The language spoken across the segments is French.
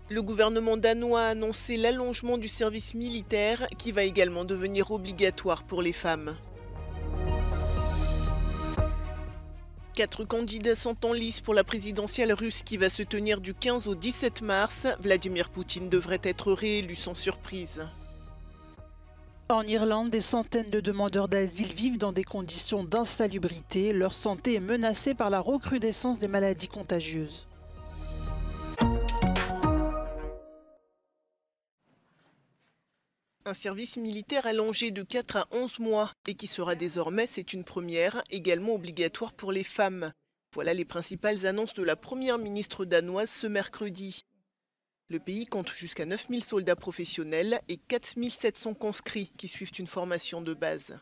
Le gouvernement danois a annoncé l'allongement du service militaire qui va également devenir obligatoire pour les femmes. 4 candidats sont en lice pour la présidentielle russe qui va se tenir du 15 au 17 mars. Vladimir Poutine devrait être réélu sans surprise. En Irlande, des centaines de demandeurs d'asile vivent dans des conditions d'insalubrité. Leur santé est menacée par la recrudescence des maladies contagieuses. Un service militaire allongé de 4 à 11 mois et qui sera désormais, c'est une première, également obligatoire pour les femmes. Voilà les principales annonces de la première ministre danoise ce mercredi. Le pays compte jusqu'à 9000 soldats professionnels et 4700 conscrits qui suivent une formation de base.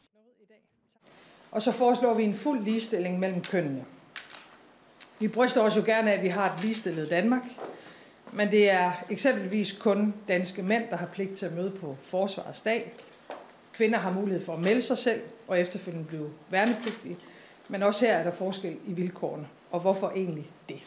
Og så foreslår vi en fuld ligestilling mellem kønnene. Vi bryster os jo gerne af, at vi har et ligestillet Danmark, men det er eksempelvis kun danske mænd, der har pligt til at møde på forsvarets dag. Kvinder har mulighed for at melde sig selv og efterfølgende blive værnepligtige, men også her er der forskel i vilkårene, og hvorfor egentlig det?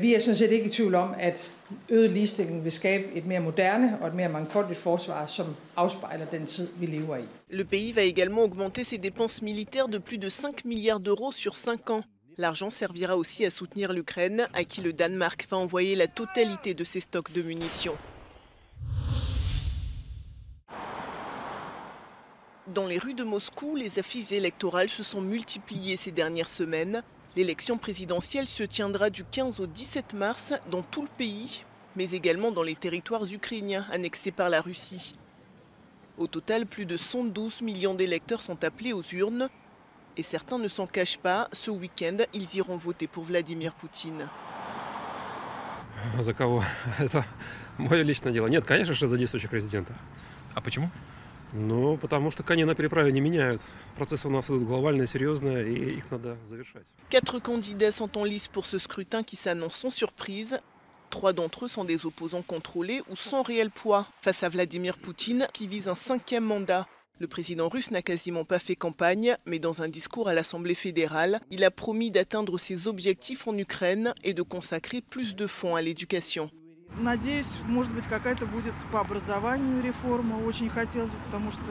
Vi er sådan set ikke i tvivl om, at øget ligestilling vil skabe et mere moderne og et mere mangfoldigt forsvar, som afspejler den tid, vi lever i. Le pays va également augmenter ses dépenses militaires de plus de 5 milliards d'euros sur 5 ans. L'argent servira aussi à soutenir l'Ukraine, à qui le Danemark va envoyer la totalité de ses stocks de munitions. Dans les rues de Moscou, les affiches électorales se sont multipliées ces dernières semaines. L'élection présidentielle se tiendra du 15 au 17 mars dans tout le pays, mais également dans les territoires ukrainiens annexés par la Russie. Au total, plus de 112 millions d'électeurs sont appelés aux urnes. Et certains ne s'en cachent pas, ce week-end, ils iront voter pour Vladimir Poutine. За кого? Это мое личное дело. Нет, конечно же, за действующего президента. А почему? Ну, потому что кони на переправе не меняют. Процессы у нас идут глобальные, серьезные, и их надо завершать. 4 candidats sont en lice pour ce scrutin qui s'annonce sans surprise. 3 d'entre eux sont des opposants contrôlés ou sans réel poids face à Vladimir Poutine qui vise un 5e mandat. Le président russe n'a quasiment pas fait campagne, mais dans un discours à l'Assemblée fédérale, il a promis d'atteindre ses objectifs en Ukraine et de consacrer plus de fonds à l'éducation. Надеюсь, может быть, какая-то будет по образованию реформа. Очень хотелось бы, потому что,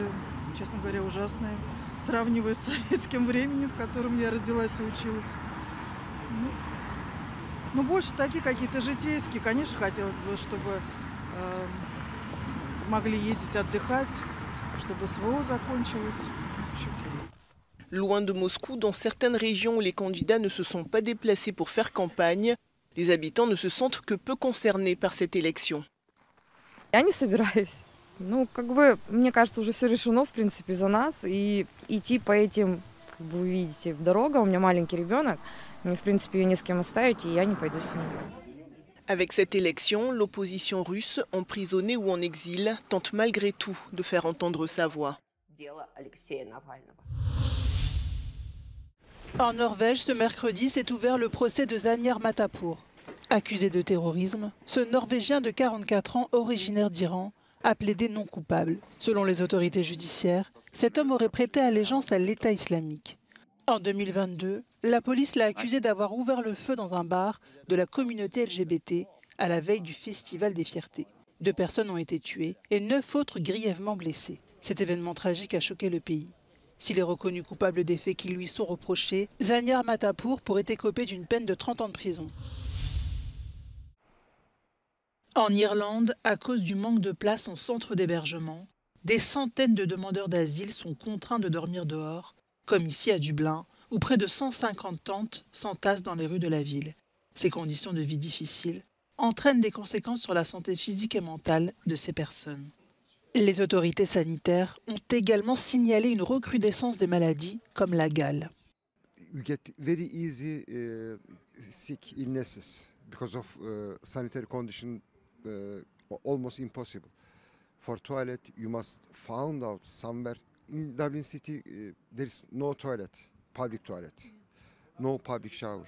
честно говоря, ужасная. Сравнивая с советским временем, в котором я родилась и училась. Но больше такие какие-то житейские. Конечно, хотелось бы, чтобы могли ездить отдыхать, чтобы СВО закончилось. Loin de Moscou, dans certaines régions où les candidats ne se sont pas déplacés pour faire campagne, les habitants ne se sentent que peu concernés par cette élection. Я не собираюсь. Ну, как бы, мне кажется, уже все решено, в принципе, за нас. И идти по этим, как бы вы видите, дорогам. У меня маленький ребенок. Мне, в принципе, ее не с кем оставить, и я не пойду с ним. Avec cette élection, l'opposition russe, emprisonnée ou en exil, tente malgré tout de faire entendre sa voix. En Norvège, ce mercredi, s'est ouvert le procès de Zaniar Matapour. Accusé de terrorisme, ce Norvégien de 44 ans, originaire d'Iran, a plaidé non coupable. Selon les autorités judiciaires, cet homme aurait prêté allégeance à l'État islamique. En 2022, la police l'a accusé d'avoir ouvert le feu dans un bar de la communauté LGBT à la veille du Festival des Fiertés. 2 personnes ont été tuées et 9 autres grièvement blessées. Cet événement tragique a choqué le pays. S'il est reconnu coupable des faits qui lui sont reprochés, Zaniar Matapour pourrait écoper d'une peine de 30 ans de prison. En Irlande, à cause du manque de place en centre d'hébergement, des centaines de demandeurs d'asile sont contraints de dormir dehors, comme ici à Dublin, où près de 150 tentes s'entassent dans les rues de la ville. Ces conditions de vie difficiles entraînent des conséquences sur la santé physique et mentale de ces personnes. Les autorités sanitaires ont également signalé une recrudescence des maladies comme la gale. We get very easy sick illnesses because of sanitary condition almost impossible. For toilet, you must find out somewhere in Dublin City there is no toilet, public toilet, no public shower.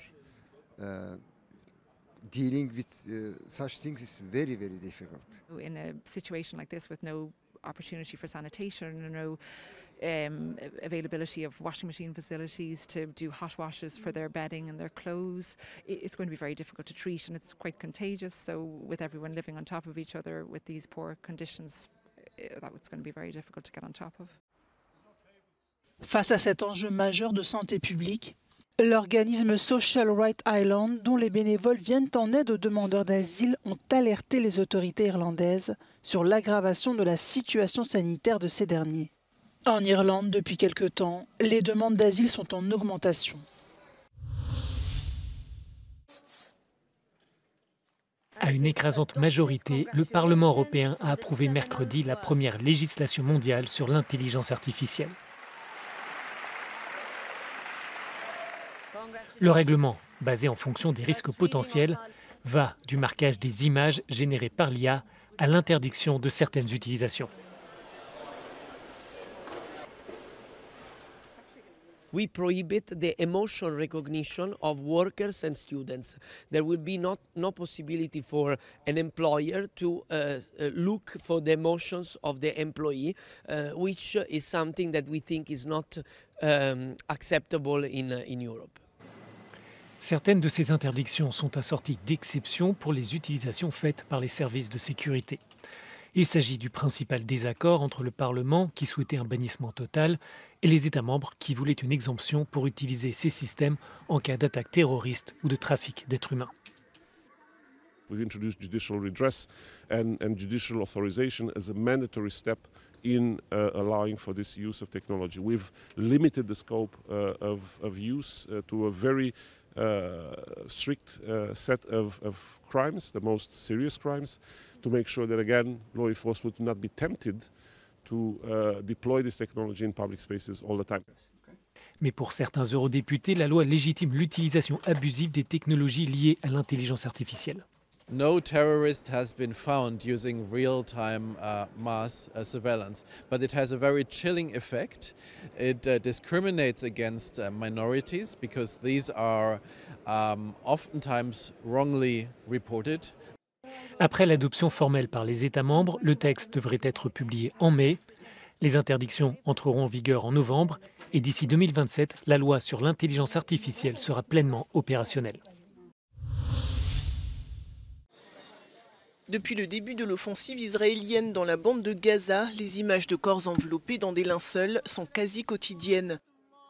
Dealing with such things is very, very difficult. In a situation like this with no opportunity for sanitation, no availability of washing machine facilities to do hot washes for their bedding and their clothes. It's going to be very difficult to treat, and it's quite contagious. So with everyone living on top of each other with these poor conditions, that's going to be very difficult to get on top of. Face à cet enjeu majeur de santé publique, l'organisme Social Rights Ireland, dont les bénévoles viennent en aide aux demandeurs d'asile, ont alerté les autorités irlandaises sur l'aggravation de la situation sanitaire de ces derniers. En Irlande, depuis quelque temps, les demandes d'asile sont en augmentation. À une écrasante majorité, le Parlement européen a approuvé mercredi la première législation mondiale sur l'intelligence artificielle. Le règlement, basé en fonction des risques potentiels, va du marquage des images générées par l'IA à l'interdiction de certaines utilisations. We prohibit the emotional recognition of workers and students. There will be no possibility for an employer to look for the emotions of the employee, which is something that we think is not acceptable in Europe. Certaines de ces interdictions sont assorties d'exceptions pour les utilisations faites par les services de sécurité. Il s'agit du principal désaccord entre le Parlement, qui souhaitait un bannissement total, et les États membres qui voulaient une exemption pour utiliser ces systèmes en cas d'attaque terroriste ou de trafic d'êtres humains. We've introduced judicial redress and judicial authorization as a mandatory step in allowing for this use of technology. We've limited the scope of use to a very strict set of crimes, the most serious crimes, to make sure that, again, law enforcement would not be tempted to deploy this technology in public spaces all the time. Mais pour certains eurodéputés, la loi légitime l'utilisation abusive des technologies liées à l'intelligence artificielle. No terrorist has been found using real-time mass surveillance, but it has a very chilling effect. It discriminates against minorities because these are oftentimes wrongly reported. Après l'adoption formelle par les États membres, le texte devrait être publié en mai. Les interdictions entreront en vigueur en novembre et d'ici 2027, la loi sur l'intelligence artificielle sera pleinement opérationnelle. Depuis le début de l'offensive israélienne dans la bande de Gaza, les images de corps enveloppés dans des linceuls sont quasi quotidiennes.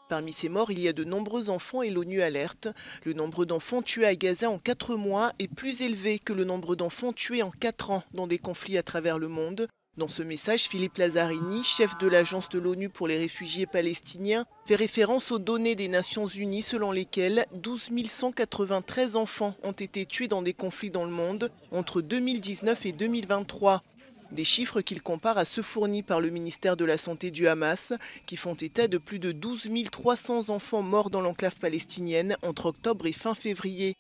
Parmi ces morts, il y a de nombreux enfants et l'ONU alerte. Le nombre d'enfants tués à Gaza en 4 mois est plus élevé que le nombre d'enfants tués en 4 ans dans des conflits à travers le monde. Dans ce message, Philippe Lazzarini, chef de l'agence de l'ONU pour les réfugiés palestiniens, fait référence aux données des Nations Unies selon lesquelles 12 193 enfants ont été tués dans des conflits dans le monde entre 2019 et 2023. Des chiffres qu'il compare à ceux fournis par le ministère de la Santé du Hamas, qui font état de plus de 12 300 enfants morts dans l'enclave palestinienne entre octobre et fin février.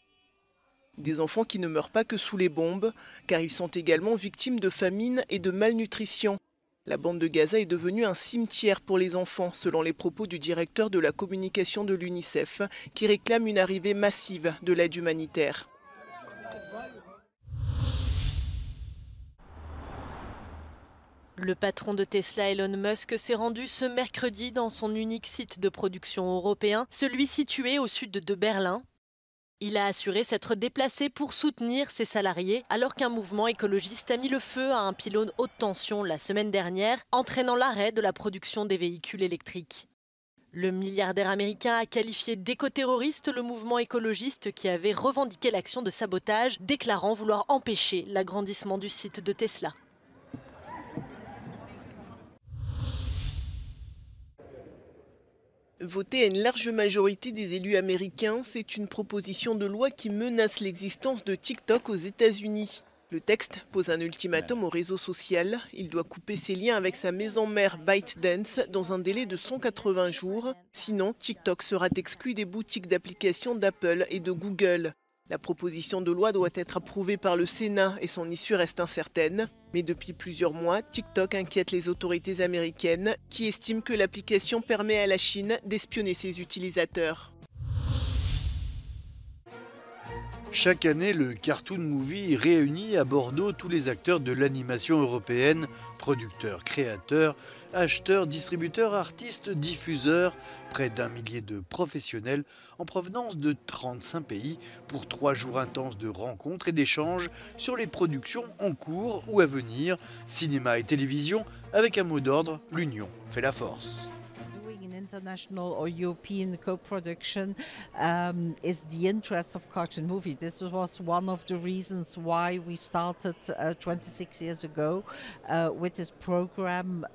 Des enfants qui ne meurent pas que sous les bombes, car ils sont également victimes de famine et de malnutrition. La bande de Gaza est devenue un cimetière pour les enfants, selon les propos du directeur de la communication de l'UNICEF, qui réclame une arrivée massive de l'aide humanitaire. Le patron de Tesla, Elon Musk, s'est rendu ce mercredi dans son unique site de production européen, celui situé au sud de Berlin. Il a assuré s'être déplacé pour soutenir ses salariés, alors qu'un mouvement écologiste a mis le feu à un pylône haute tension la semaine dernière, entraînant l'arrêt de la production des véhicules électriques. Le milliardaire américain a qualifié d'éco-terroriste le mouvement écologiste qui avait revendiqué l'action de sabotage, déclarant vouloir empêcher l'agrandissement du site de Tesla. Votée à une large majorité des élus américains, c'est une proposition de loi qui menace l'existence de TikTok aux États-Unis. Le texte pose un ultimatum au réseau social. Il doit couper ses liens avec sa maison mère ByteDance dans un délai de 180 jours. Sinon, TikTok sera exclu des boutiques d'applications d'Apple et de Google. La proposition de loi doit être approuvée par le Sénat et son issue reste incertaine. Mais depuis plusieurs mois, TikTok inquiète les autorités américaines qui estiment que l'application permet à la Chine d'espionner ses utilisateurs. Chaque année, le Cartoon Movie réunit à Bordeaux tous les acteurs de l'animation européenne, producteurs, créateurs, acheteurs, distributeurs, artistes, diffuseurs, près d'1 millier de professionnels en provenance de 35 pays pour 3 jours intenses de rencontres et d'échanges sur les productions en cours ou à venir, cinéma et télévision, avec un mot d'ordre, l'union fait la force. International or European co-production is the interest of Cartoon Movie. This was one of the reasons why we started 26 years ago with this program,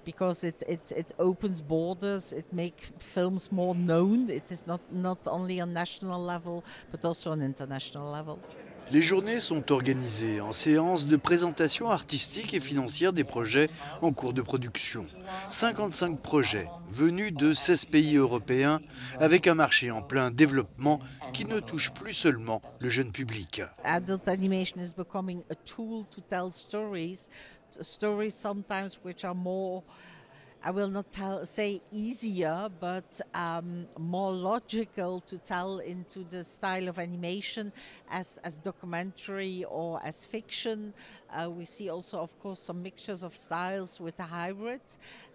because it opens borders, it makes films more known. It is not only on national level but also on international level. Les journées sont organisées en séances de présentation artistique et financière des projets en cours de production. 55 projets venus de 16 pays européens avec un marché en plein développement qui ne touche plus seulement le jeune public. Adult animation is becoming a tool to tell stories sometimes which are more, I will not say easier, but more logical to tell into the style of animation as documentary or as fiction. We see also, of course, some mixtures of styles with a hybrid,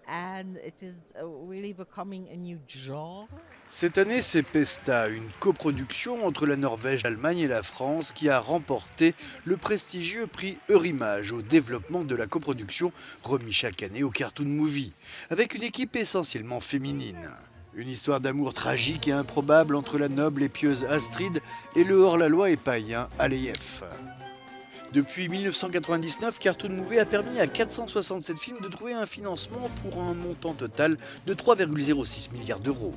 and it is really becoming a new genre. Cette année, c'est Pesta, une coproduction entre la Norvège, l'Allemagne et la France, qui a remporté le prestigieux prix Eurimage au développement de la coproduction remis chaque année au Cartoon Movie, avec une équipe essentiellement féminine. Une histoire d'amour tragique et improbable entre la noble et pieuse Astrid et le hors-la-loi et païen Aleïef. Depuis 1999, Cartoon Movie a permis à 467 films de trouver un financement pour un montant total de 3,06 milliards d'euros.